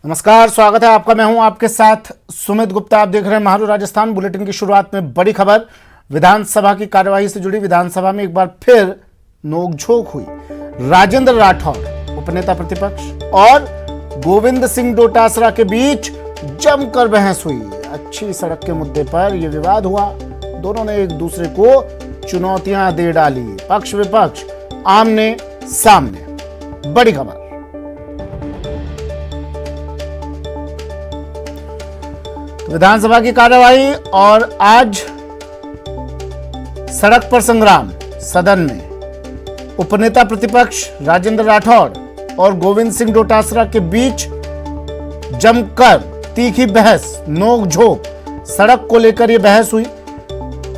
नमस्कार, स्वागत है आपका। मैं हूं आपके साथ सुमित गुप्ता। आप देख रहे हैं महारू राजस्थान। बुलेटिन की शुरुआत में बड़ी खबर, विधानसभा की कार्यवाही से जुड़ी। विधानसभा में एक बार फिर नोकझोंक हुई। राजेंद्र राठौड़ उपनेता प्रतिपक्ष और गोविंद सिंह डोटासरा के बीच जमकर बहस हुई। अच्छी सड़क के मुद्दे पर यह विवाद हुआ। दोनों ने एक दूसरे को चुनौतियां दे डाली। पक्ष विपक्ष आमने सामने। बड़ी खबर। विधानसभा की कार्यवाही और आज सड़क पर संग्राम। सदन में उपनेता प्रतिपक्ष राजेंद्र राठौड़ और गोविंद सिंह डोटासरा के बीच जमकर तीखी बहस, नोकझोंक। सड़क को लेकर यह बहस हुई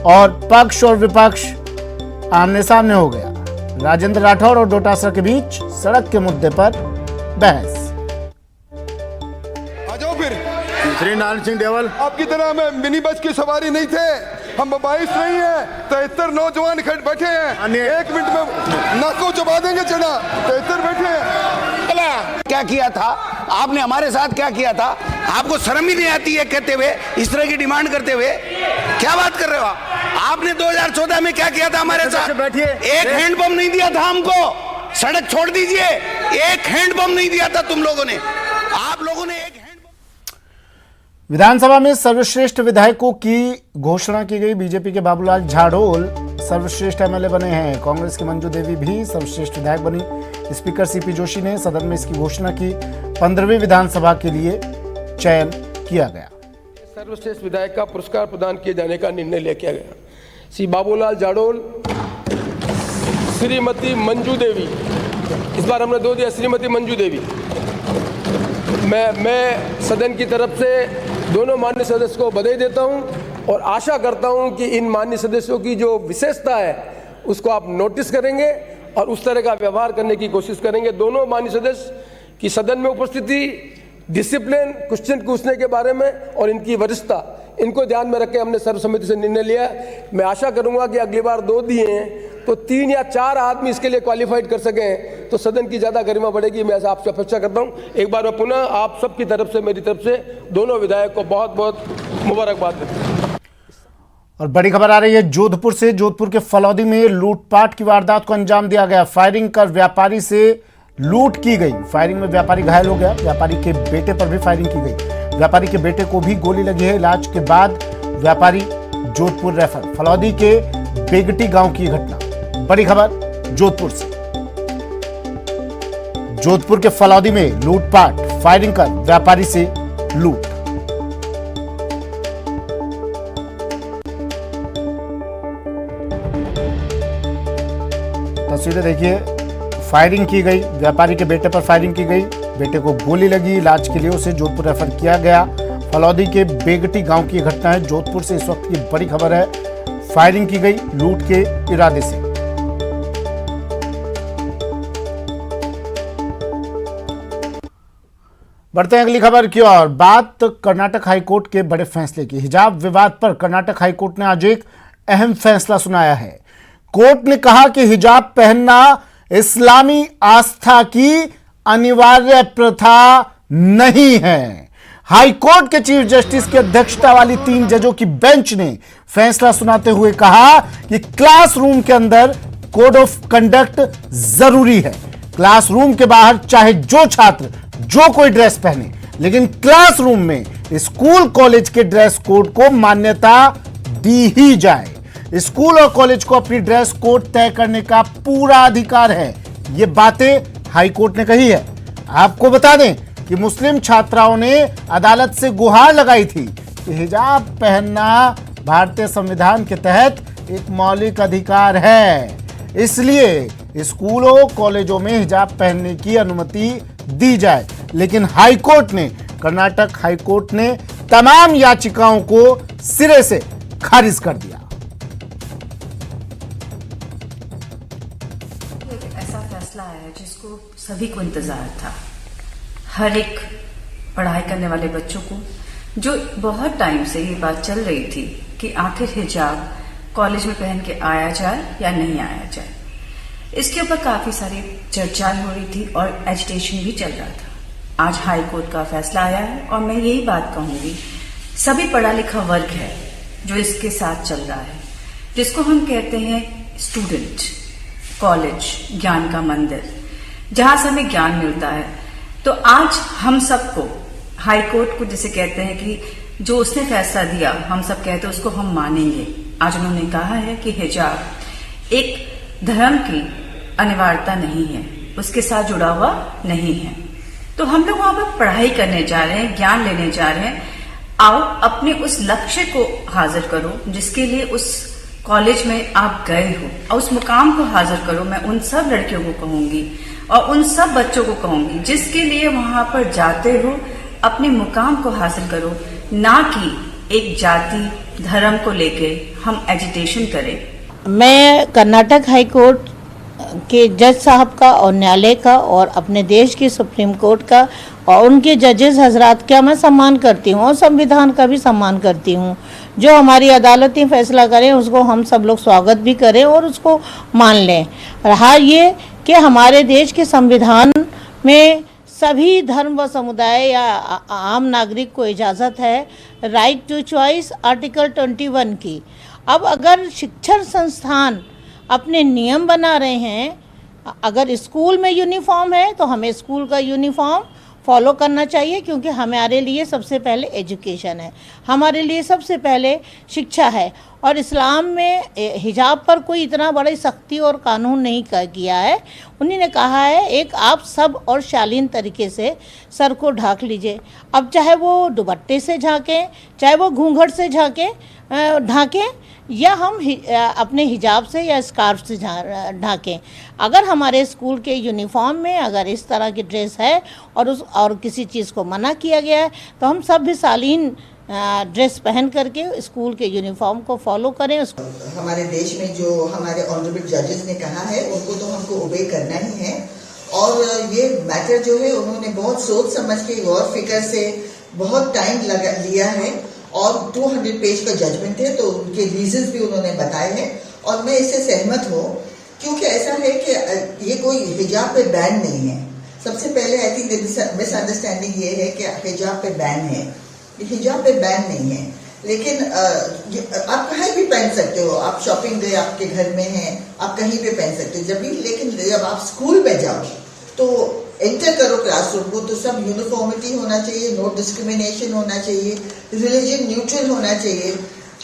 और पक्ष और विपक्ष आमने सामने हो गया। राजेंद्र राठौड़ और डोटासरा के बीच सड़क के मुद्दे पर बहस। श्री नारायण सिंह देवल, आपकी तरह मैं मिनी बस की सवारी नहीं थे। हम 22 नहीं है, 73 नौजवान खड़े बैठे हैं। 1 मिनट में नाकों चबा देंगे चढ़ा। 73 बैठे हैं। क्या किया था आपने हमारे साथ, क्या किया था? आपको शर्म ही नहीं आती है कहते हुए, इस तरह की डिमांड करते हुए? क्या बात कर रहे हो आपने 2014 में क्या किया था हमारे साथ? बैठिए। एक हैंडपंप नहीं दिया था हमको। सड़क छोड़ दीजिए, एक हैंडपंप नहीं दिया था तुम लोगों ने। आप लोगों ने एक विधानसभा में सर्वश्रेष्ठ विधायकों की घोषणा की गई। बीजेपी के बाबूलाल झाड़ोल सर्वश्रेष्ठ एमएलए बने हैं। कांग्रेस की मंजू देवी भी सर्वश्रेष्ठ विधायक बनी। स्पीकर सीपी जोशी ने सदन में इसकी घोषणा की। 15वीं विधानसभा के लिए चयन किया गया। सर्वश्रेष्ठ विधायक का पुरस्कार प्रदान किए जाने का निर्णय लिया गया। श्री बाबूलाल झाड़ोल, श्रीमती मंजू देवी, इस बार हमने 2 दिया, श्रीमती मंजू देवी। मैं सदन की तरफ से दोनों माननीय सदस्य को बधाई देता हूं और आशा करता हूं कि इन माननीय सदस्यों की जो विशेषता है उसको आप नोटिस करेंगे और उस तरह का व्यवहार करने की कोशिश करेंगे। दोनों माननीय सदस्य की सदन में उपस्थिति, डिसिप्लिन, क्वेश्चन पूछने के बारे में और इनकी वरिष्ठता, इनको ध्यान में रख के हमने सर्वसम्मति से निर्णय लिया। मैं आशा करूंगा कि अगली बार 2 दिए हैं तो 3 या 4 आदमी इसके लिए क्वालिफाइड कर सकें तो सदन की ज्यादा गरिमा बढ़ेगी। मैं आपसे अपेक्षा करता हूं। एक बार मैं पुनः आप सबकी तरफ से, मेरी तरफ से दोनों विधायक को बहुत बहुत मुबारकबाद देता हूं। और बड़ी खबर आ रही है जोधपुर से। जोधपुर के फलौदी में लूटपाट की वारदात को अंजाम दिया गया। फायरिंग कर व्यापारी से लूट की गई। फायरिंग में व्यापारी घायल हो गया। व्यापारी के बेटे पर भी फायरिंग की गई। व्यापारी के बेटे को भी गोली लगी है। इलाज के बाद व्यापारी जोधपुर रेफर। फलौदी के बेगटी गांव की घटना। बड़ी खबर जोधपुर से। जोधपुर के फलौदी में लूटपाट, फायरिंग कर व्यापारी से लूट। तस्वीरें देखिए। फायरिंग की गई, व्यापारी के बेटे पर फायरिंग की गई। बेटे को गोली लगी। इलाज के लिए उसे जोधपुर रेफर किया गया। फलौदी के बेगटी गांव की घटना है। जोधपुर से इस वक्त की बड़ी खबर है। फायरिंग की गई लूट के इरादे से। बढ़ते हैं अगली खबर की ओर। बात कर्नाटक हाईकोर्ट के बड़े फैसले की। हिजाब विवाद पर कर्नाटक हाईकोर्ट ने आज एक अहम फैसला सुनाया है। कोर्ट ने कहा कि हिजाब पहनना इस्लामी आस्था की अनिवार्य प्रथा नहीं है। हाईकोर्ट के चीफ जस्टिस की अध्यक्षता वाली 3 जजों की बेंच ने फैसला सुनाते हुए कहा कि क्लासरूम के अंदर कोड ऑफ कंडक्ट जरूरी है। क्लासरूम के बाहर चाहे जो छात्र जो कोई ड्रेस पहने, लेकिन क्लासरूम में स्कूल कॉलेज के ड्रेस कोड को मान्यता दी ही जाए। स्कूल और कॉलेज को अपनी ड्रेस कोड तय करने का पूरा अधिकार है। ये बातें हाईकोर्ट ने कही है। आपको बता दें कि मुस्लिम छात्राओं ने अदालत से गुहार लगाई थी कि हिजाब पहनना भारतीय संविधान के तहत एक मौलिक अधिकार है, इसलिए स्कूलों कॉलेजों में हिजाब पहनने की अनुमति दी जाए। लेकिन हाईकोर्ट ने, कर्नाटक हाईकोर्ट ने तमाम याचिकाओं को सिरे से खारिज कर दिया। ऐसा फैसला है जिसको सभी को इंतजार था। हर एक पढ़ाई करने वाले बच्चों को, जो बहुत टाइम से ये बात चल रही थी कि आखिर हिजाब कॉलेज में पहन के आया जाए या नहीं आया जाए। इसके ऊपर काफी सारी चर्चाएं हो रही थी और एजिटेशन भी चल रहा था। आज हाई कोर्ट का फैसला आया है और मैं यही बात कहूंगी, सभी पढ़ा लिखा वर्ग है जो इसके साथ चल रहा है, जिसको हम कहते हैं स्टूडेंट, कॉलेज, ज्ञान का मंदिर, जहां से हमें ज्ञान मिलता है। तो आज हम सबको हाई कोर्ट को जिसे कहते हैं कि जो उसने फैसला दिया, हम सब कहते हैं उसको हम मानेंगे। आज उन्होंने कहा है कि हिजाब एक धर्म की अनिवार्यता नहीं है, उसके साथ जुड़ा हुआ नहीं है। तो हम लोग वहां पर पढ़ाई करने जा रहे हैं, ज्ञान लेने जा रहे हैं। आओ अपने उस लक्ष्य को हासिल करो जिसके लिए उस कॉलेज में आप गए हो, और उस मुकाम को हासिल करो। मैं उन सब लड़कियों को कहूंगी और उन सब बच्चों को कहूंगी जिसके लिए वहां पर जाते हो, अपने मुकाम को हासिल करो, ना कि एक जाति धर्म को लेके हम एजिटेशन करें। मैं कर्नाटक हाई कोर्ट के जज साहब का और न्यायालय का और अपने देश की सुप्रीम कोर्ट का और उनके जजेस हजरात का मैं सम्मान करती हूँ और संविधान का भी सम्मान करती हूँ। जो हमारी अदालतें फैसला करें उसको हम सब लोग स्वागत भी करें और उसको मान लें। रहा ये कि हमारे देश के संविधान में सभी धर्म व समुदाय या आम नागरिक को इजाज़त है राइट टू चॉइस आर्टिकल 21 की। अब अगर शिक्षण संस्थान अपने नियम बना रहे हैं, अगर स्कूल में यूनिफॉर्म है तो हमें स्कूल का यूनिफॉर्म फॉलो करना चाहिए, क्योंकि हमारे लिए सबसे पहले एजुकेशन है, हमारे लिए सबसे पहले शिक्षा है। और इस्लाम में हिजाब पर कोई इतना बड़ी सख्ती और कानून नहीं किया है। उन्हीं ने कहा है एक आप सब और शालीन तरीके से सर को ढाक लीजिए। अब चाहे वो दुपट्टे से झांकें, चाहे वो घूंघट से ढाकें, या हम अपने हिजाब से या स्कार्फ से ढाकें। अगर हमारे स्कूल के यूनिफॉर्म में अगर इस तरह की ड्रेस है और किसी चीज़ को मना किया गया है तो हम सब भी शालीन ड्रेस पहन करके स्कूल के यूनिफॉर्म को फॉलो करें। हमारे देश में जो हमारे ऑनरेबल जजेस ने कहा है उनको तो हमको ओबे करना ही है। और ये मैटर जो है उन्होंने बहुत सोच समझ के गौर फिक्र से बहुत टाइम लिया है और 200 पेज का जजमेंट है, तो उनके रीजंस भी उन्होंने बताए हैं और मैं इससे सहमत हूँ। क्योंकि ऐसा है कि ये कोई हिजाब पे बैन नहीं है। सबसे पहले आई थिंक मिसअंडरस्टैंडिंग ये है कि हिजाब पे बैन है, हिजाब पे बैन नहीं है। लेकिन आप कहीं भी पहन सकते हो, आप शॉपिंग गए, आपके घर में है, आप कहीं पे पहन सकते हो। लेकिन जब आप स्कूल में जाओ तो एंटर करो क्लासरूम को, तो सब यूनिफॉर्मिटी होना चाहिए, नो डिस्क्रिमिनेशन होना चाहिए, रिलीजन न्यूट्रल होना चाहिए।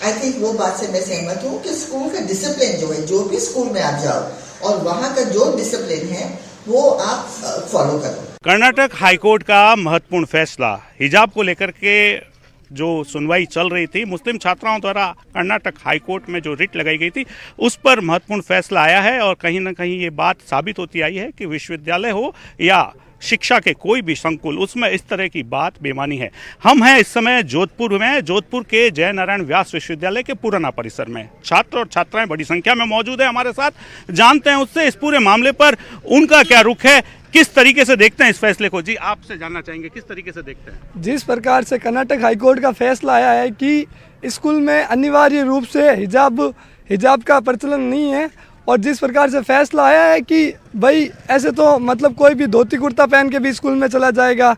आई थिंक वो बात से मैं सहमत हूँ कि स्कूल का डिसिप्लिन जो है, जो भी स्कूल में आप जाओ और वहाँ का जो डिसिप्लिन है वो आप फॉलो करो। कर्नाटक हाईकोर्ट का महत्वपूर्ण फैसला, हिजाब को लेकर के जो सुनवाई चल रही थी, मुस्लिम छात्राओं द्वारा कर्नाटक हाईकोर्ट में जो रिट लगाई गई थी उस पर महत्वपूर्ण फैसला आया है। और कहीं ना कहीं ये बात साबित होती आई है कि विश्वविद्यालय हो या शिक्षा के कोई भी संकुल, उसमें इस तरह की बात बेमानी है। हम हैं इस समय जोधपुर में, जोधपुर के जय नारायण व्यास विश्वविद्यालय के पुराना परिसर में। छात्र और छात्राएं बड़ी संख्या में मौजूद है हमारे साथ, जानते हैं उससे इस पूरे मामले पर उनका क्या रुख है, किस तरीके से देखते हैं इस फैसले को। जी, आपसे जानना चाहेंगे किस तरीके से देखते हैं। जिस प्रकार से कर्नाटक हाईकोर्ट का फैसला आया है कि स्कूल में अनिवार्य रूप से हिजाब का प्रचलन नहीं है, और जिस प्रकार से फैसला आया है कि भाई ऐसे तो मतलब कोई भी धोती कुर्ता पहन के भी स्कूल में चला जाएगा,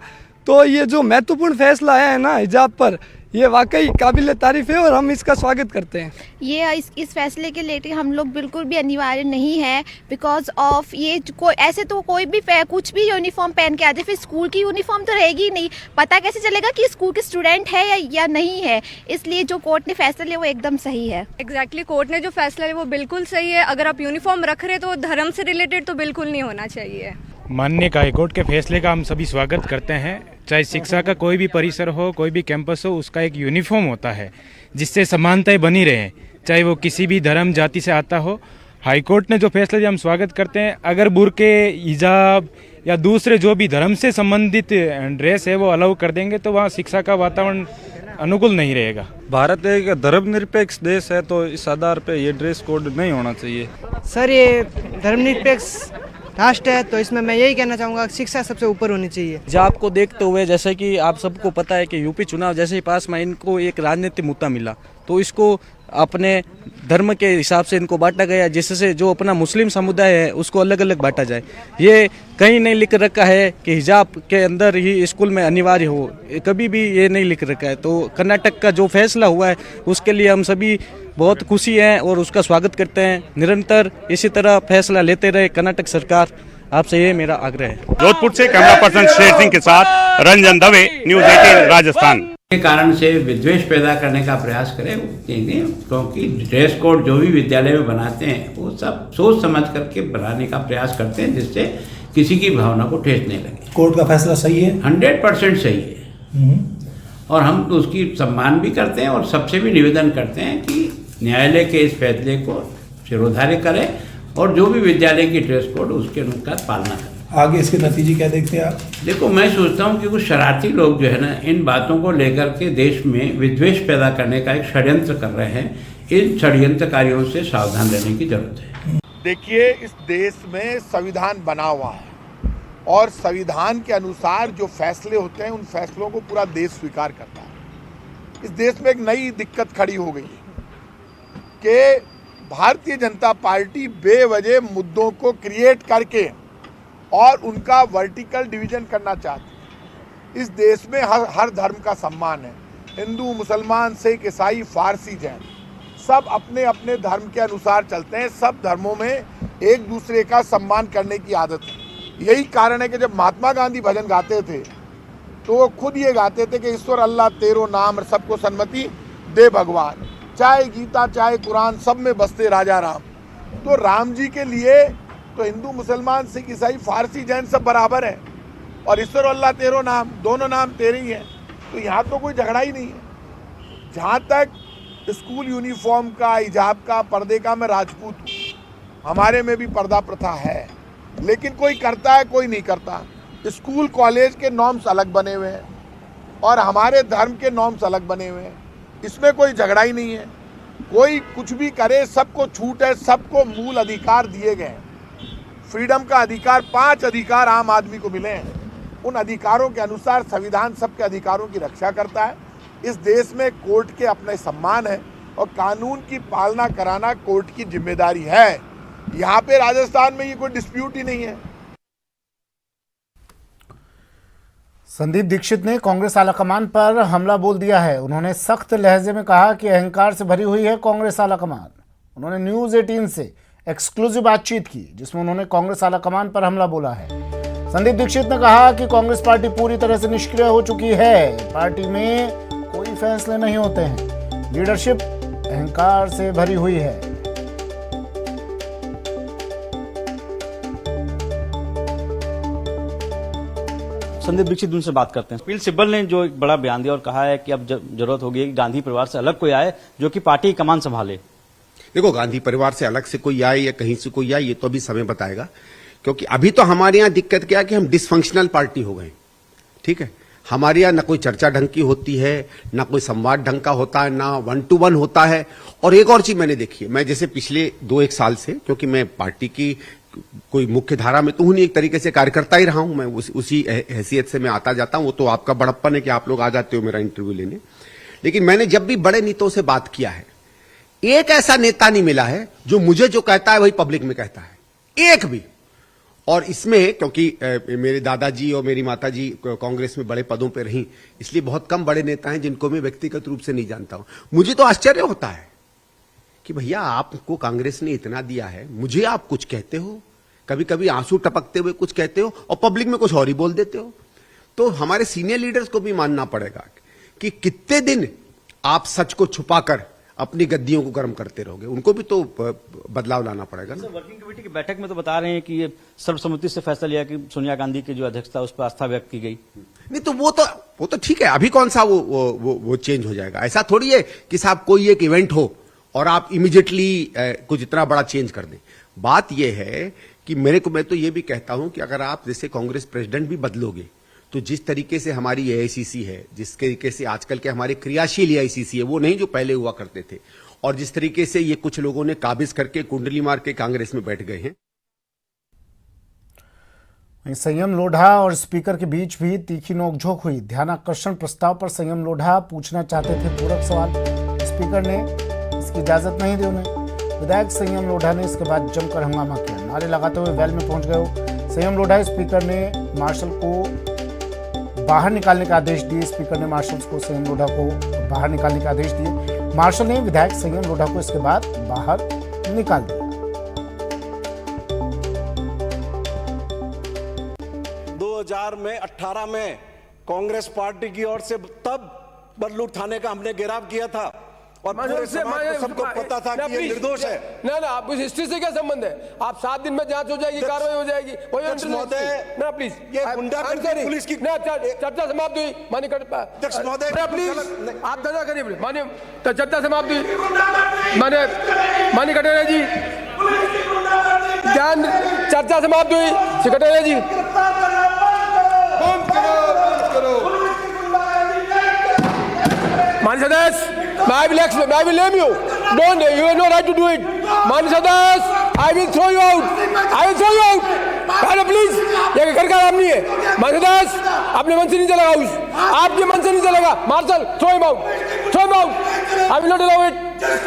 तो ये जो महत्वपूर्ण फैसला आया है ना हिजाब पर, ये वाकई काबिल तारीफ है और हम इसका स्वागत करते हैं। ये इस फैसले के लेके हम लोग बिल्कुल भी अनिवार्य नहीं है, बिकॉज ऑफ ये कोई ऐसे तो कोई भी कुछ भी यूनिफॉर्म पहन के आते, फिर स्कूल की यूनिफॉर्म तो रहेगी नहीं, पता कैसे चलेगा कि स्कूल के स्टूडेंट है या नहीं है। इसलिए जो कोर्ट ने फैसला लिया वो एकदम सही है। एग्जैक्टली कोर्ट ने जो फैसला लिया वो बिल्कुल सही है। अगर आप यूनिफॉर्म रख रहे तो धर्म से रिलेटेड तो बिल्कुल नहीं होना चाहिए। माननीय हाईकोर्ट के फैसले का हम सभी स्वागत करते हैं। चाहे शिक्षा का कोई भी परिसर हो, कोई भी कैंपस हो, उसका एक यूनिफॉर्म होता है जिससे समानताएं बनी रहे, चाहे वो किसी भी धर्म जाति से आता हो। हाईकोर्ट ने जो फैसला दिया हम स्वागत करते हैं। अगर बुर्के, हिजाब या दूसरे जो भी धर्म से संबंधित ड्रेस है वो अलाउ कर देंगे तो वहाँ शिक्षा का वातावरण अनुकूल नहीं रहेगा। भारत एक धर्मनिरपेक्ष देश है, तो इस आधार पर ये ड्रेस कोड नहीं होना चाहिए। सर, ये धर्मनिरपेक्ष राष्ट्र है तो इसमें मैं यही कहना चाहूँगा शिक्षा सबसे ऊपर होनी चाहिए। हिजाब को देखते हुए, जैसे कि आप सबको पता है कि यूपी चुनाव जैसे ही पास में इनको एक राजनीतिक मुद्दा मिला, तो तो इसको अपने धर्म के हिसाब से इनको बांटा गया, जिससे जो अपना मुस्लिम समुदाय है उसको अलग अलग बांटा जाए। ये कहीं नहीं लिख रखा है कि हिजाब के अंदर ही स्कूल में अनिवार्य हो, कभी भी ये नहीं लिख रखा है। तो कर्नाटक का जो फैसला हुआ है उसके लिए हम सभी बहुत खुशी हैं और उसका स्वागत करते हैं। निरंतर इसी तरह फैसला लेते रहे कर्नाटक सरकार, आपसे ये मेरा आग्रह है। जोधपुर से कैमरा पर्सन शेर सिंह के साथ रंजन दवे, न्यूज़ 18 राजस्थान। के कारण से विद्वेष पैदा करने का प्रयास करें क्योंकि ड्रेस कोड जो भी विद्यालय में बनाते हैं वो सब सोच समझ करके बनाने का प्रयास करते हैं, जिससे किसी की भावना को ठेस नहीं लगे। कोर्ट का फैसला सही है, 100% सही है और हम तो उसकी सम्मान भी करते हैं और सबसे भी निवेदन करते हैं कि न्यायालय के इस फैसले को शिरोधार्य करें और जो भी विद्यालय की ड्रेस कोड उसके अनुसार पालना करें। आगे इसके नतीजे क्या देखते हैं आप? देखो, मैं सोचता हूँ कि कुछ शरारती लोग जो है ना, इन बातों को लेकर के देश में विद्वेष पैदा करने का एक षड्यंत्र कर रहे हैं। इन षड्यंत्रकारियों से सावधान रहने की जरूरत है। देखिए, इस देश में संविधान बना हुआ है और संविधान के अनुसार जो फैसले होते हैं उन फैसलों को पूरा देश स्वीकार करता है। इस देश में एक नई दिक्कत खड़ी हो गई है कि भारतीय जनता पार्टी बेवजह मुद्दों को क्रिएट करके और उनका वर्टिकल डिवीजन करना चाहती है। इस देश में हर धर्म का सम्मान है। हिंदू, मुसलमान, सिख, ईसाई, फारसी, जैन सब अपने अपने धर्म के अनुसार चलते हैं। सब धर्मों में एक दूसरे का सम्मान करने की आदत है। यही कारण है कि जब महात्मा गांधी भजन गाते थे तो वो खुद ये गाते थे कि ईश्वर अल्लाह तेरो नाम, सबको सन्मति दे भगवान। चाहे गीता चाहे कुरान, सब में बसते राजा राम। तो राम जी के लिए तो हिंदू, मुसलमान, सिख, ईसाई, फारसी, जैन सब बराबर है और ईश्वर अल्लाह तेरो नाम, दोनों नाम तेरे ही हैं। तो यहाँ तो कोई झगड़ा ही नहीं है। जहाँ तक स्कूल यूनिफॉर्म का, हिजाब का, पर्दे का, मैं राजपूत हूँ, हमारे में भी पर्दा प्रथा है, लेकिन कोई करता है कोई नहीं करता। स्कूल कॉलेज के नॉर्म्स अलग बने हुए हैं और हमारे धर्म के नॉर्म्स अलग बने हुए हैं। इसमें कोई झगड़ा ही नहीं है। कोई कुछ भी करे, सबको छूट है, सबको मूल अधिकार दिए गए हैं। फ्रीडम का अधिकार, 5 अधिकार आम आदमी को मिले हैं। उन अधिकारों के अनुसार संविधान सबके अधिकारों की रक्षा करता है। इस देश में कोर्ट के अपने सम्मान है और कानून की पालना कराना कोर्ट की जिम्मेदारी है। यहाँ पे राजस्थान में ये कोई डिस्प्यूट ही नहीं है। संदीप दीक्षित ने कांग्रेस आलाकमान पर हमला बोल दिया है। उन्होंने सख्त लहजे में कहा कि अहंकार से भरी हुई है कांग्रेस आलाकमान। उन्होंने न्यूज़ 18 से एक्सक्लूसिव बातचीत की जिसमें उन्होंने कांग्रेस आलाकमान पर हमला बोला है। संदीप दीक्षित ने कहा कि कांग्रेस पार्टी पूरी तरह से निष्क्रिय हो चुकी है। पार्टी में कोई फैसले नहीं होते हैं। लीडरशिप अहंकार से भरी हुई है। संदीप दीक्षित उनसे बात करते हैं। कपिल सिब्बल ने जो एक बड़ा बयान दिया और कहा है कि अब जरूरत होगी कि गांधी परिवार से अलग कोई आए जो कि पार्टी की कमान संभाले। देखो, गांधी परिवार से अलग से कोई आए या कहीं से कोई आए ये तो अभी समय बताएगा, क्योंकि अभी तो हमारे यहाँ दिक्कत क्या है कि हम डिसफंक्शनल पार्टी हो गए। ठीक है, हमारे यहाँ ना कोई चर्चा ढंग की होती है, ना कोई संवाद ढंग का होता है, ना 1-to-1 होता है। और एक और चीज मैंने देखी है, मैं जैसे पिछले 2-1 साल से, क्योंकि मैं पार्टी की कोई मुख्य धारा में तो हूं नहीं, एक तरीके से कार्यकर्ता ही रहा हूं, मैं उसी हैसियत से मैं आता जाता हूं। वो तो आपका बड़प्पन है कि आप लोग आ जाते हो मेरा इंटरव्यू लेने। लेकिन मैंने जब भी बड़े नेताओं से बात किया है, एक ऐसा नेता नहीं मिला है जो मुझे जो कहता है वही पब्लिक में कहता है, एक भी। और इसमें क्योंकि मेरे दादाजी और मेरी माताजी कांग्रेस में बड़े पदों पे रहीं, इसलिए बहुत कम बड़े नेता हैं जिनको मैं व्यक्तिगत रूप से नहीं जानता हूं। मुझे तो आश्चर्य होता है कि भैया आपको कांग्रेस ने इतना दिया है, मुझे आप कुछ कहते हो, कभी कभी आंसू टपकते हुए कुछ कहते हो और पब्लिक में कुछ और ही बोल देते हो। तो हमारे सीनियर लीडर्स को भी मानना पड़ेगा कि कितने दिन आप सच को छुपाकर अपनी गद्दियों को गर्म करते रहोगे। उनको भी तो बदलाव लाना पड़ेगा ना। वर्किंग कमेटी की बैठक में तो बता रहे हैं कि ये सर्वसम्मति से फैसला लिया कि सोनिया गांधी की जो अध्यक्षता उस पर आस्था व्यक्त की गई। नहीं तो वो तो ठीक है, अभी कौन सा वो चेंज हो जाएगा। ऐसा थोड़ी है कि साहब कोई एक इवेंट हो और आप इमीडिएटली कुछ इतना बड़ा चेंज कर दें। बात यह है कि मैं तो ये भी कहता हूं कि अगर आप जैसे कांग्रेस प्रेसिडेंट भी बदलोगे तो जिस तरीके से हमारी एआईसीसी है, जिस तरीके से आजकल के हमारे क्रियाशील एआईसीसी है, वो नहीं जो पहले हुआ करते थे, और जिस तरीके से ये कुछ लोगों ने काबिज करके कुंडली मार के कांग्रेस में बैठ गए हैं। संयम लोढ़ा और स्पीकर के बीच भी तीखी नोकझोंक हुई। ध्यानाकर्षण प्रस्ताव पर संयम लोढ़ा पूछना चाहते थे पूरक सवाल। स्पीकर ने इसकी इजाजत नहीं दी उन्हें। विधायक संयम लोढ़ा ने इसके बाद जमकर हंगामा किया, नारे लगाते हुए वैल में पहुंच गए संयम लोढ़ा। स्पीकर ने मार्शल को बाहर निकालने का आदेश दिए। स्पीकर ने मार्शल को संयम लोढ़ा को बाहर निकालने का आदेश दिए। मार्शल ने विधायक संयम लोढ़ा को इसके बाद बाहर निकाल दिया। 2018 में कांग्रेस पार्टी की ओर से तब बदलू थाने का हमने घेराव किया था और पूरे समाज को सबको पता था कि ये निर्दोष है। ना ना, आपको हिस्ट्री से क्या संबंध है? आप 7 दिन में जांच हो जाएगी, कार्रवाई हो जाएगी। महोदय ना प्लीज, ये गुंडागर्दी पुलिस की चर्चा समाप्त हुई। माननीय अध्यक्ष महोदय प्लीज आप धरना करिए। माननीय चर्चा समाप्त हुई। माननीय कटारिया जी, ध्यान, चर्चा समाप्त हुई। कटारिया जी, माननीय सदस्य, I will name you. You have no right to do it. माननीय सदस्य, I will throw you out. I will throw you out. पहले प्लीज, ये घर का काम नहीं है। माननीय सदस्य, अपने मन से नहीं चलेगा हाउस, आपके मन से नहीं चलेगा। Marshal, throw him out. Throw him out. I will not allow it.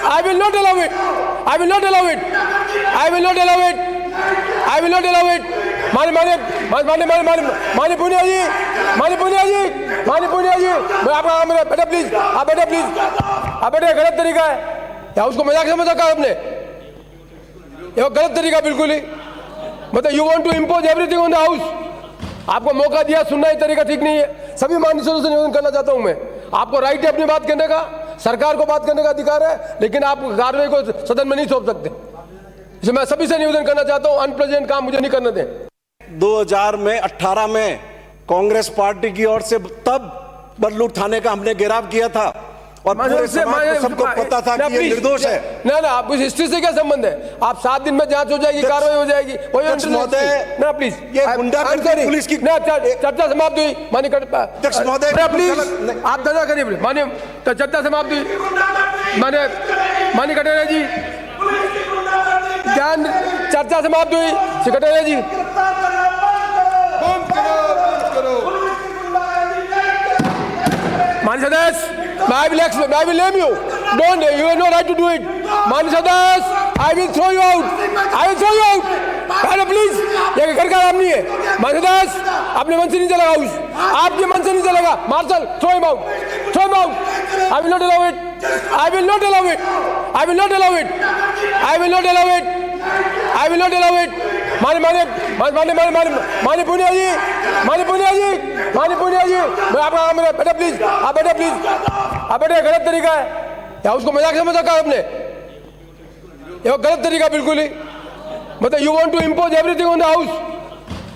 I will not allow it. I will not allow it. I will not allow it. I will not allow it. माननीय पुनिया जी, मैं आपका बेटा please, आप बेटा please, आप बेटा गलत तरीका है या उसको मजाक समझ रखा आपने? ये गलत तरीका बिल्कुल ही। मतलब you want to impose everything on the house. आपको मौका दिया, सुनना ही तरीका ठीक नहीं है। सभी माननीय सदस्यों से निवेदन करना चाहता हूं मैं, आपको राइट है अपनी बात करने का, सरकार को बात करने का अधिकार है, लेकिन आप कार्रवाई को सदन में नहीं सौंप सकते। इसलिए मैं सभी से निवेदन करना चाहता हूं, अनप्रेजेंट काम मुझे नहीं करने दें। 2018 में कांग्रेस पार्टी की ओर से तब बदलू थाने का हमने घेराव किया था और पूरे समाज को सबको पता था कि ये निर्दोष है। ना ना, आपको हिस्ट्री से क्या संबंध है? आप 7 दिन में जांच हो जाएगी, कार्रवाई हो जाएगी। महोदय, ना प्लीज, ये गुंडागर्दी पुलिस की चर्चा समाप्त हुई। माननीय अध्यक्ष महोदय प्लीज आप धरना करिए। माननीय चर्चा समाप्त हुई। माननीय कटारिया जी, ध्यान, चर्चा समाप्त हुई। कटारिया जी, माननीय सदस्य, I will name you. You have no right to do it. माननीय सदस्य, I will throw you out. I will throw you out. पहले प्लीज, ये घर का काम नहीं है। माननीय सदस्य, अपने मन से नहीं चलेगा हाउस, आपके मन से नहीं चलेगा। Marshal, throw him out. Throw him out. I will not allow it. I will not allow it. I will not allow it. I will not allow it. I will not allow it. माननीय पुनिया जी, मैं आपका बेटा please, आप बेटा please, आप बेटा गलत तरीका है या उसको मजाक समझ रखा आपने? ये गलत तरीका बिल्कुल ही। मतलब you want to impose everything on the house.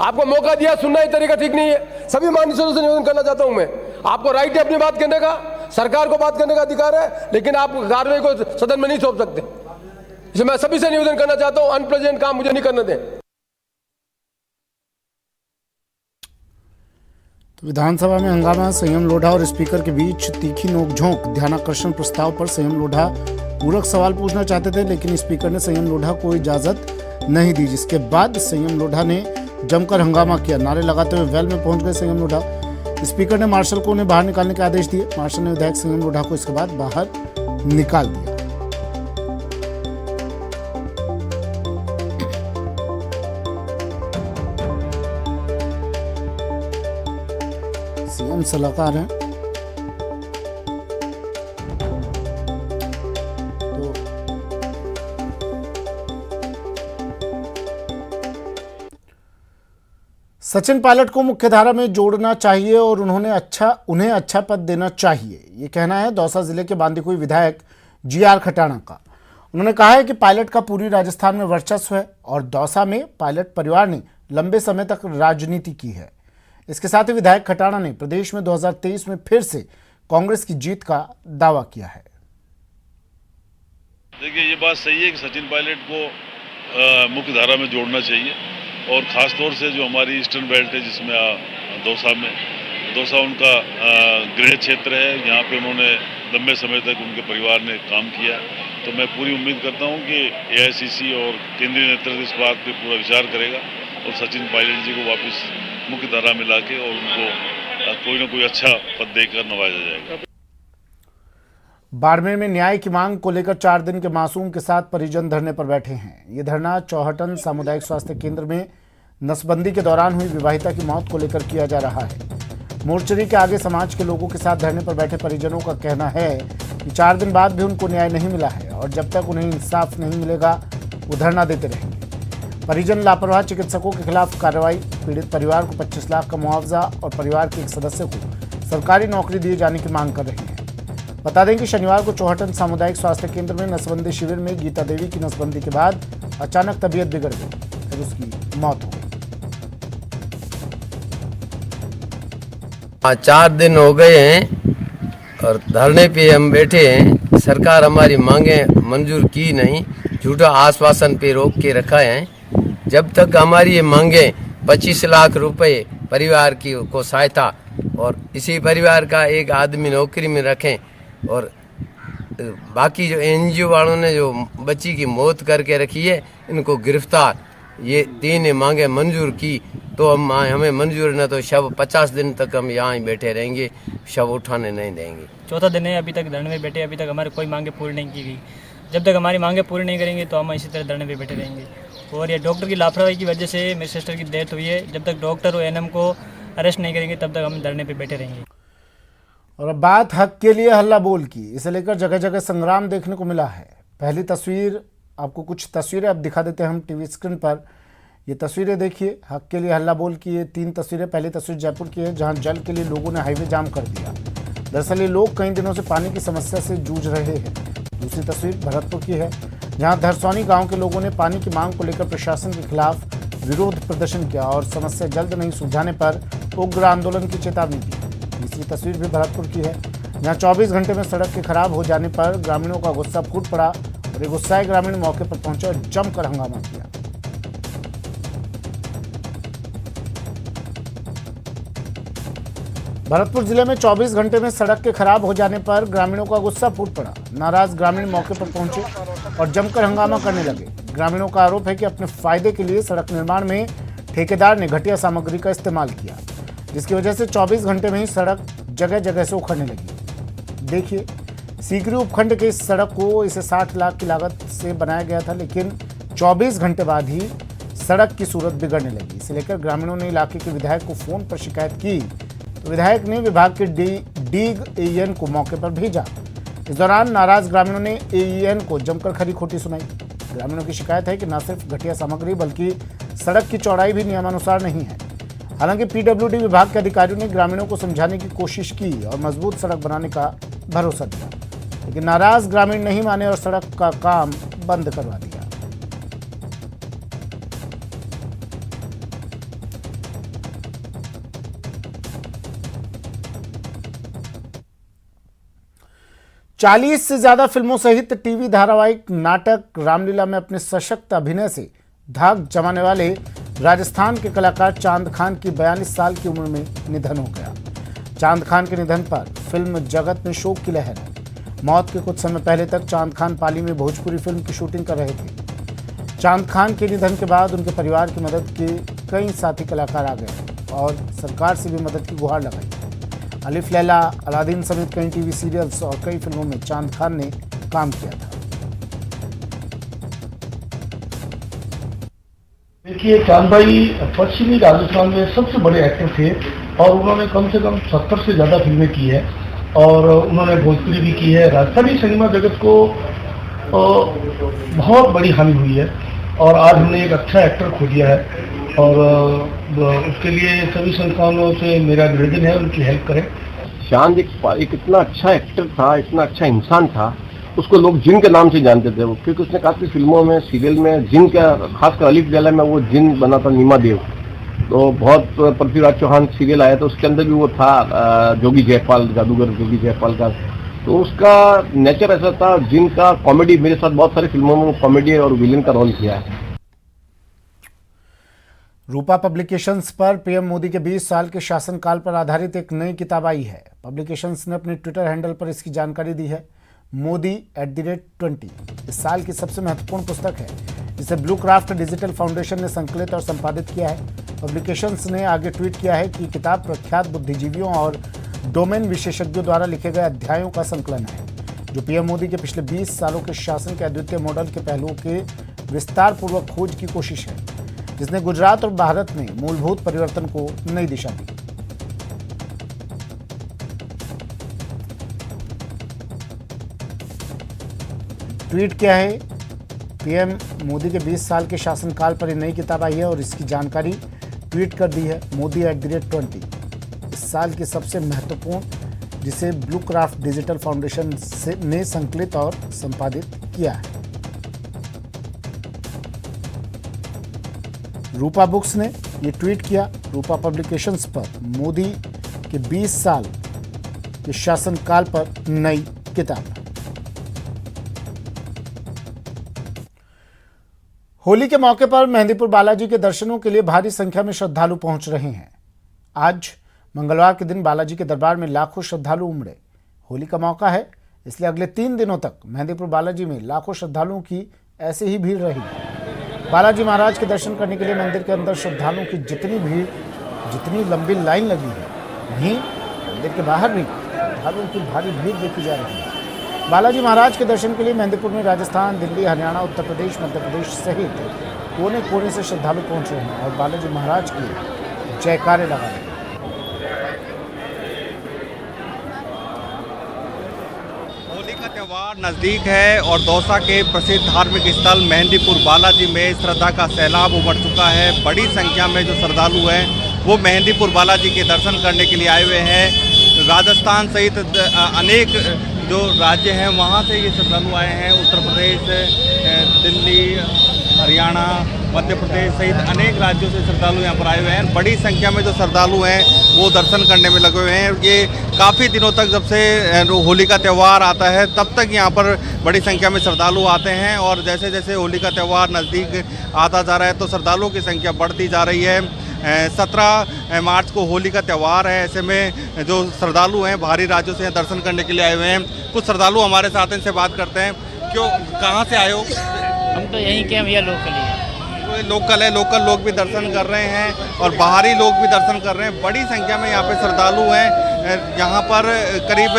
आपको मौका दिया, सुनना ही तरीका ठीक नहीं है। सभी माननीय सदस्यों से निवेदन करना चाहता हूं मैं, आपको राइट है अपनी बात करने का, सरकार को बात करने का अधिकार है, लेकिन आप कार्रवाई को सदन में नहीं सौंप सकते। इसलिए मैं सभी से निवेदन करना चाहता हूं, अनप्रेजेंट काम मुझे नहीं करने दें। तो विधानसभा में हंगामा, संयम लोढ़ा और स्पीकर के बीच तीखी नोकझोंक। ध्यानाकर्षण प्रस्ताव पर संयम लोढ़ा पूरक सवाल पूछना चाहते थे, लेकिन स्पीकर ने संयम लोढ़ा को इजाजत नहीं दी, जिसके बाद संयम लोढ़ा ने जमकर हंगामा किया, नारे लगाते हुए वैल में पहुंच गए संयम लोढ़ा। स्पीकर ने मार्शल को उन्हें बाहर निकालने के आदेश दिए। मार्शल ने विधायक संयम लोढ़ा को इसके बाद बाहर निकाल दिया। सीएम सलाहकार हैं तो सचिन पायलट को मुख्यधारा में जोड़ना चाहिए और उन्हें अच्छा पद देना चाहिए, ये कहना है दौसा जिले के बांदीकुई विधायक जीआर खटाणा का। उन्होंने कहा है कि पायलट का पूरी राजस्थान में वर्चस्व है और दौसा में पायलट परिवार ने लंबे समय तक राजनीति की है। इसके साथ ही विधायक खटाणा ने प्रदेश में 2023 में फिर से कांग्रेस की जीत का दावा किया है। देखिए, ये बात सही है कि सचिन पायलट को मुख्य धारा में जोड़ना चाहिए और ख़ास तौर से जो हमारी ईस्टर्न बेल्ट है, जिसमें दौसा उनका गृह क्षेत्र है, यहाँ पे उन्होंने लंबे समय तक उनके परिवार ने काम किया। तो मैं पूरी उम्मीद करता हूँ कि एआईसीसी और केंद्रीय नेतृत्व इस बात पे पूरा विचार करेगा और सचिन पायलट जी को वापस मुख्य धारा में लाके और उनको कोई ना कोई अच्छा पद देकर नवाजा जाएगा। बाड़मेर में न्याय की मांग को लेकर 4 दिन के मासूम के साथ परिजन धरने पर बैठे हैं। ये धरना चौहटन सामुदायिक स्वास्थ्य केंद्र में नसबंदी के दौरान हुई विवाहिता की मौत को लेकर किया जा रहा है। मोर्चरी के आगे समाज के लोगों के साथ धरने पर बैठे परिजनों का कहना है कि 4 दिन बाद भी उनको न्याय नहीं मिला है और जब तक उन्हें इंसाफ नहीं मिलेगा वो धरना देते रहेंगे। परिजन लापरवाह चिकित्सकों के खिलाफ कार्रवाई, पीड़ित परिवार को 25 लाख का मुआवजा और परिवार के एक सदस्य को सरकारी नौकरी दिए जाने की मांग कर रहे हैं। बता दें कि शनिवार को चौहटन सामुदायिक स्वास्थ्य केंद्र में नसबंदी शिविर में गीता देवी की नसबंदी के बाद अचानक तबीयत बिगड़ गई, फिर उसकी मौत हो गई। 4 दिन हो गए हैं और धरने पे हम बैठे हैं। सरकार हमारी मांगे मंजूर की नहीं, झूठा आश्वासन पे रोक के रखा है। जब तक हमारी ये मांगे 25 लाख रुपए परिवार की को सहायता और इसी परिवार का एक आदमी नौकरी में रखें और बाकी जो NGO वालों ने जो बच्ची की मौत करके रखी है इनको गिरफ्तार, ये 3 मांगे मंजूर की तो हमें मंजूर न तो शव 50 दिन तक हम यहाँ ही बैठे रहेंगे, शव उठाने नहीं देंगे। चौथा दिन है अभी तक धरने में बैठे, अभी तक हमारी कोई मांगे पूरी नहीं की गई। जब तक हमारी मांगे पूरी नहीं करेंगे तो हम इसी तरह धरने पे बैठे रहेंगे। और ये डॉक्टर की लापरवाही की वजह से मेरी सिस्टर की डेथ हुई है। जब तक डॉक्टर और NM को अरेस्ट नहीं करेंगे तब तक हम धरने पे बैठे रहेंगे। और अब बात हक के लिए हल्ला बोल की, इसे लेकर जगह जगह संग्राम देखने को मिला है। पहली तस्वीर, आपको कुछ तस्वीरें अब दिखा देते हैं हम टीवी स्क्रीन पर। ये तस्वीरें देखिए, हक के लिए हल्ला बोल की ये 3 तस्वीरें। पहली तस्वीर जयपुर की है जहां जल के लिए लोगों ने हाईवे जाम कर दिया। दरअसल ये लोग कई दिनों से पानी की समस्या से जूझ रहे हैं। दूसरी तस्वीर भरतपुर की है जहां धरसौनी गांव के लोगों ने पानी की मांग को लेकर प्रशासन के खिलाफ विरोध प्रदर्शन किया और समस्या जल्द नहीं सुलझाने पर उग्र आंदोलन की चेतावनी दी। तीसरी तस्वीर भी भरतपुर की है जहां 24 घंटे में सड़क के खराब हो जाने पर ग्रामीणों का गुस्सा फूट पड़ा और एक गुस्साए ग्रामीण मौके पर पहुंचे और जमकर हंगामा किया। भरतपुर जिले में 24 घंटे में सड़क के खराब हो जाने पर ग्रामीणों का गुस्सा फूट पड़ा। नाराज ग्रामीण मौके पर पहुंचे और जमकर हंगामा करने लगे। ग्रामीणों का आरोप है कि अपने फायदे के लिए सड़क निर्माण में ठेकेदार ने घटिया सामग्री का इस्तेमाल किया, जिसकी वजह से 24 घंटे में ही सड़क जगह जगह से उखड़ने लगी। देखिए, सीकरी उपखंड के इस सड़क को इसे 60 लाख की लागत से बनाया गया था, लेकिन 24 घंटे बाद ही सड़क की सूरत बिगड़ने लगी। इसे लेकर ग्रामीणों ने इलाके के विधायक को फोन पर शिकायत की तो विधायक ने विभाग के डीग AEN को मौके पर भेजा। इस दौरान नाराज ग्रामीणों ने AEN को जमकर खरी खोटी सुनाई। ग्रामीणों की शिकायत है कि न सिर्फ घटिया सामग्री बल्कि सड़क की चौड़ाई भी नियमानुसार नहीं है। हालांकि PWD विभाग के अधिकारियों ने ग्रामीणों को समझाने की कोशिश की और मजबूत सड़क बनाने का भरोसा दिया, लेकिन नाराज ग्रामीण नहीं माने और सड़क का काम बंद करवा दिया। चालीस से ज्यादा फिल्मों सहित टीवी धारावाहिक, नाटक, रामलीला में अपने सशक्त अभिनय से धाक जमाने वाले राजस्थान के कलाकार चांद खान की 42 साल की उम्र में निधन हो गया। चांद खान के निधन पर फिल्म जगत में शोक की लहर है। मौत के कुछ समय पहले तक चांद खान पाली में भोजपुरी फिल्म की शूटिंग कर रहे थे। चांद खान के निधन के बाद उनके परिवार की मदद के कई साथी कलाकार आ गए और सरकार से भी मदद की गुहार लगाई। अलिफ लैला, अलादीन समेत कई टीवी सीरियल्स और कई फिल्मों में चांद खान ने काम किया था। देखिए, चांद भाई पश्चिमी राजस्थान में सबसे बड़े एक्टर थे और उन्होंने कम से कम 70 से ज़्यादा फिल्में की है और उन्होंने भोजपुरी भी की है। राजस्थानी सिनेमा जगत को बहुत बड़ी हानि हुई है और आज हमने एक अच्छा एक्टर खो दिया है और उसके लिए सभी संस्थानों से मेरा निवेदन है उनकी हेल्प करें। चांद एक इतना अच्छा एक्टर था, इतना अच्छा इंसान था, उसको लोग जिन के नाम से जानते थे क्योंकि उसने काफ़ी फिल्मों में, सीरियल में जिन का, खासकर अलिफ लैला में वो जिन बना था, नीमा देव। तो बहुत पृथ्वीराज चौहान सीरियल आया था, उसके अंदर भी वो था जोगी जयपाल, जादूगर जोगी जयपाल का। तो उसका नेचर ऐसा था, जिनका कॉमेडी, मेरे साथ बहुत सारी फिल्मों में कॉमेडी और विलेन का रोल किया है। रूपा पब्लिकेशंस पर पीएम मोदी के 20 साल के शासनकाल पर आधारित एक नई किताब आई है। पब्लिकेशंस ने अपने ट्विटर हैंडल पर इसकी जानकारी दी है। मोदी @20 इस साल की सबसे महत्वपूर्ण पुस्तक है, जिसे ब्लू क्राफ्ट डिजिटल फाउंडेशन ने संकलित और संपादित किया है। पब्लिकेशंस ने आगे ट्वीट किया है कि किताब प्रख्यात बुद्धिजीवियों और डोमेन विशेषज्ञों द्वारा लिखे गए अध्यायों का संकलन है। जो पीएम मोदी के पिछले 20 सालों के शासन के अद्वितीय मॉडल के पहलुओं के विस्तार पूर्वक खोज की कोशिश है, जिसने गुजरात और भारत में मूलभूत परिवर्तन को नई दिशा दी। ट्वीट किया है पीएम मोदी के 20 साल के शासनकाल पर नई किताब आई है और इसकी जानकारी ट्वीट कर दी है Modi@20। इस साल की सबसे महत्वपूर्ण, जिसे ब्लू क्राफ्ट डिजिटल फाउंडेशन ने संकलित और संपादित किया है। रूपा बुक्स ने ये ट्वीट किया। रूपा पब्लिकेशंस पर मोदी के 20 साल के शासनकाल पर नई किताब। होली के मौके पर मेहंदीपुर बालाजी के दर्शनों के लिए भारी संख्या में श्रद्धालु पहुंच रहे हैं। आज मंगलवार के दिन बालाजी के दरबार में लाखों श्रद्धालु उमड़े। होली का मौका है, इसलिए अगले 3 दिनों तक मेहंदीपुर बालाजी में लाखों श्रद्धालुओं की ऐसे ही भीड़ रही। बालाजी महाराज के दर्शन करने के लिए मंदिर के अंदर श्रद्धालुओं की जितनी लंबी लाइन लगी है, वहीं मंदिर के बाहर भी श्रद्धालुओं की भारी भीड़ देखी जा रही है। बालाजी महाराज के दर्शन के लिए मेहंदीपुर में राजस्थान, दिल्ली, हरियाणा, उत्तर प्रदेश, मध्य प्रदेश सहित कोने कोने से श्रद्धालु पहुंच रहे हैं और बालाजी महाराज के जयकारे लगा रहे हैं। होली का त्यौहार नज़दीक है और दौसा के प्रसिद्ध धार्मिक स्थल मेहंदीपुर बालाजी में श्रद्धा का सैलाब उमड़ चुका है। बड़ी संख्या में जो श्रद्धालु हैं वो मेहंदीपुर बालाजी के दर्शन करने के लिए आए हुए हैं। राजस्थान सहित अनेक जो राज्य हैं वहाँ से ये श्रद्धालु आए हैं। उत्तर प्रदेश, दिल्ली, हरियाणा, मध्य प्रदेश सहित अनेक राज्यों से श्रद्धालु यहाँ पर आए हुए हैं। बड़ी संख्या में जो श्रद्धालु हैं वो दर्शन करने में लगे हुए हैं। ये काफ़ी दिनों तक, जब से होली का त्यौहार आता है तब तक यहाँ पर बड़ी संख्या में श्रद्धालु आते हैं और जैसे जैसे होली का त्यौहार नज़दीक आता जा रहा है तो श्रद्धालुओं की संख्या बढ़ती जा रही है। 17 मार्च को होली का त्यौहार है, ऐसे में जो श्रद्धालु हैं बाहरी राज्यों से दर्शन करने के लिए आए हुए हैं। कुछ श्रद्धालु हमारे साथ इनसे बात करते हैं। क्यों, कहाँ से आए हो? हम तो यहीं के हैं भैया, लोकल ही। तो ये लोकल है, लोकल लोग भी दर्शन कर रहे हैं और बाहरी लोग भी दर्शन कर रहे हैं। बड़ी संख्या में यहाँ पे श्रद्धालु हैं। यहाँ पर करीब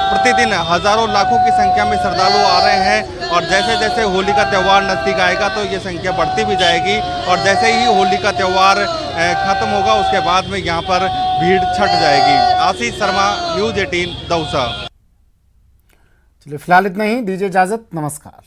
प्रतिदिन हजारों लाखों की संख्या में श्रद्धालु आ रहे हैं और जैसे जैसे होली का त्यौहार नज़दीक आएगा तो ये संख्या बढ़ती भी जाएगी और जैसे ही होली का त्यौहार खत्म होगा उसके बाद में यहाँ पर भीड़ छट जाएगी। आशीष शर्मा, न्यूज़ 18 दौसा। चलिए फिलहाल इतना ही, दीजिए इजाजत, नमस्कार।